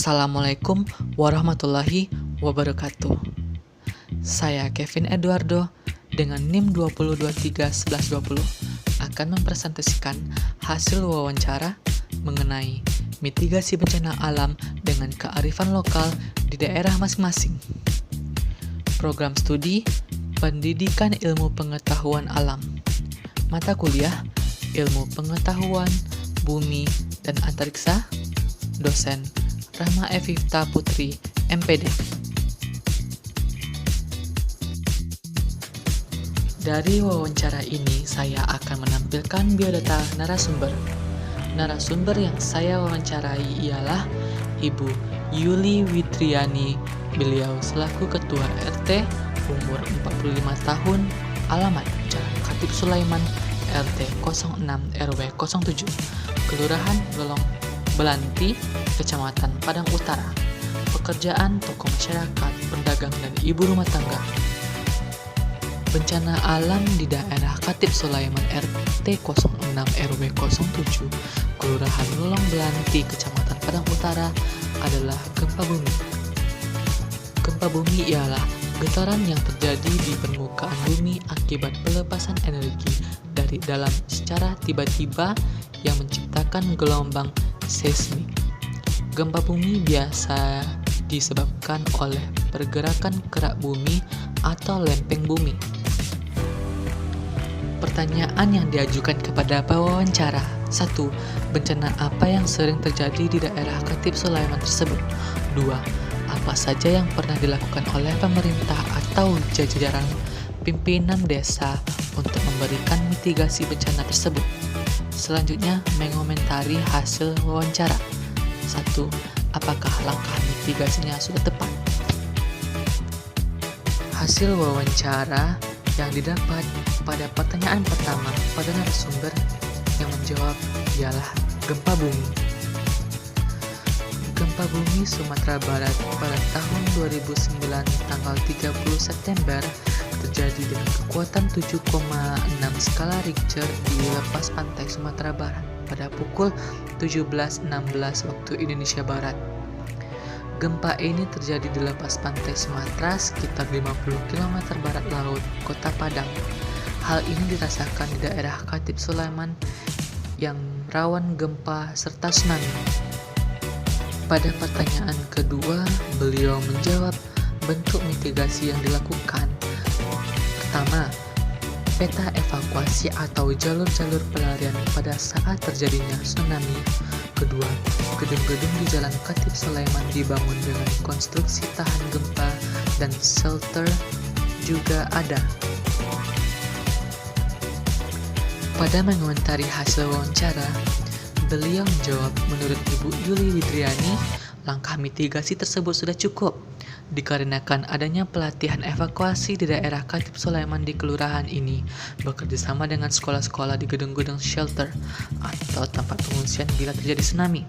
Assalamualaikum warahmatullahi wabarakatuh. Saya Kevin Eduardo dengan NIM 20231120 akan mempresentasikan hasil wawancara mengenai mitigasi bencana alam dengan kearifan lokal di daerah masing-masing. Program studi Pendidikan Ilmu Pengetahuan Alam. Mata kuliah Ilmu Pengetahuan Bumi dan Antariksa. Dosen Rahma Evita Putri, MPD. Dari wawancara ini, saya akan menampilkan biodata narasumber. Narasumber yang saya wawancarai ialah Ibu Yuli Widriani. Beliau selaku Ketua RT, umur 45 tahun, alamat Jalan Khatib Sulaiman, RT 06 RW 07, Kelurahan Lolong Belanti, Kecamatan Padang Utara. Pekerjaan tokoh masyarakat, pedagang, dan ibu rumah tangga. Bencana alam di daerah Khatib Sulaiman RT 06 RW 07, Kelurahan Lolong Belanti, Kecamatan Padang Utara adalah gempa bumi. Gempa bumi ialah getaran yang terjadi di permukaan bumi akibat pelepasan energi dari dalam secara tiba-tiba yang menciptakan gelombang seismik. Gempa bumi biasa disebabkan oleh pergerakan kerak bumi atau lempeng bumi. Pertanyaan yang diajukan kepada pewawancara: 1. Bencana apa yang sering terjadi di daerah Khatib Sulaiman tersebut? 2. Apa saja yang pernah dilakukan oleh pemerintah atau jajaran pimpinan desa untuk memberikan mitigasi bencana tersebut? Selanjutnya, mengomentari hasil wawancara. 1. Apakah langkah mitigasinya sudah tepat? Hasil wawancara yang didapat pada pertanyaan pertama pada narasumber yang menjawab ialah gempa bumi. Gempa bumi Sumatera Barat pada tahun 2009 tanggal 30 September terjadi dengan kekuatan 7,6 skala Richter di lepas pantai Sumatera Barat pada pukul 17.16 waktu Indonesia Barat. Gempa ini terjadi di lepas pantai Sumatera sekitar 50 km barat laut Kota Padang. Hal ini dirasakan di daerah Khatib Sulaiman yang rawan gempa serta tsunami. Pada pertanyaan kedua, beliau menjawab bentuk mitigasi yang dilakukan. Pertama, peta evakuasi atau jalur-jalur pelarian pada saat terjadinya tsunami. Kedua, gedung-gedung di Jalan Khatib Sulaiman dibangun dengan konstruksi tahan gempa dan shelter juga ada. Pada mengomentari hasil wawancara, beliau menjawab, menurut Ibu Yuli Widriani, langkah mitigasi tersebut sudah cukup dikarenakan adanya pelatihan evakuasi di daerah Khatib Sulaiman di kelurahan ini bekerjasama dengan sekolah-sekolah di gedung-gedung shelter atau tempat pengungsian bila terjadi tsunami.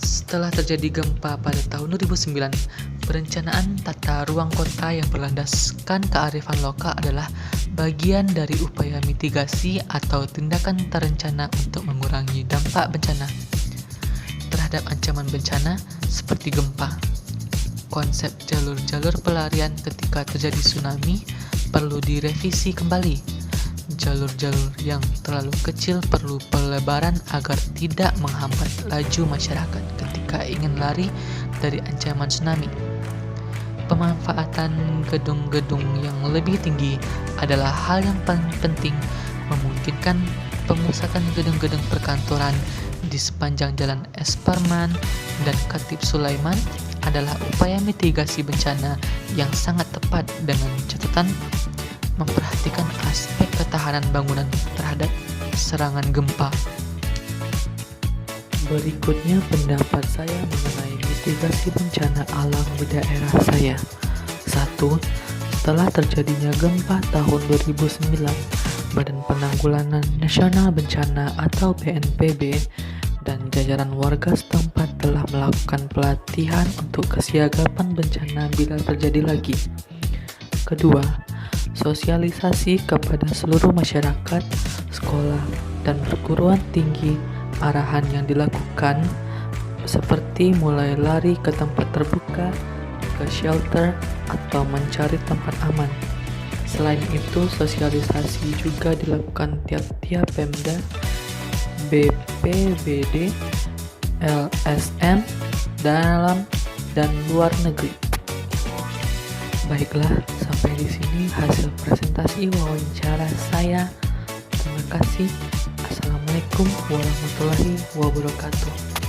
Setelah terjadi gempa pada tahun 2009, perencanaan tata ruang kota yang berlandaskan kearifan lokal adalah bagian dari upaya mitigasi atau tindakan terencana untuk mengurangi dampak bencana terhadap ancaman bencana seperti gempa. Konsep jalur-jalur pelarian ketika terjadi tsunami perlu direvisi kembali. Jalur-jalur yang terlalu kecil perlu pelebaran agar tidak menghambat laju masyarakat ketika ingin lari dari ancaman tsunami. Pemanfaatan gedung-gedung yang lebih tinggi adalah hal yang paling penting. Memungkinkan pemusakan gedung-gedung perkantoran di sepanjang Jalan Esparman dan Khatib Sulaiman adalah upaya mitigasi bencana yang sangat tepat dengan catatan memperhatikan aspek ketahanan bangunan terhadap serangan gempa. Berikutnya pendapat saya mengenai mitigasi bencana alam di daerah saya. 1. Setelah terjadinya gempa tahun 2009, Badan Penanggulangan Nasional Bencana atau BNPB dan jajaran warga setempat telah melakukan pelatihan untuk kesiagapan bencana bila terjadi lagi. Kedua, sosialisasi kepada seluruh masyarakat, sekolah, dan perguruan tinggi. Arahan yang dilakukan seperti mulai lari ke tempat terbuka, ke shelter, atau mencari tempat aman. Selain itu, sosialisasi juga dilakukan tiap-tiap Pemda, BPBD, LSM, dalam dan luar negeri. Baiklah, sampai di sini hasil presentasi wawancara saya. Terima kasih. Assalamualaikum warahmatullahi wabarakatuh.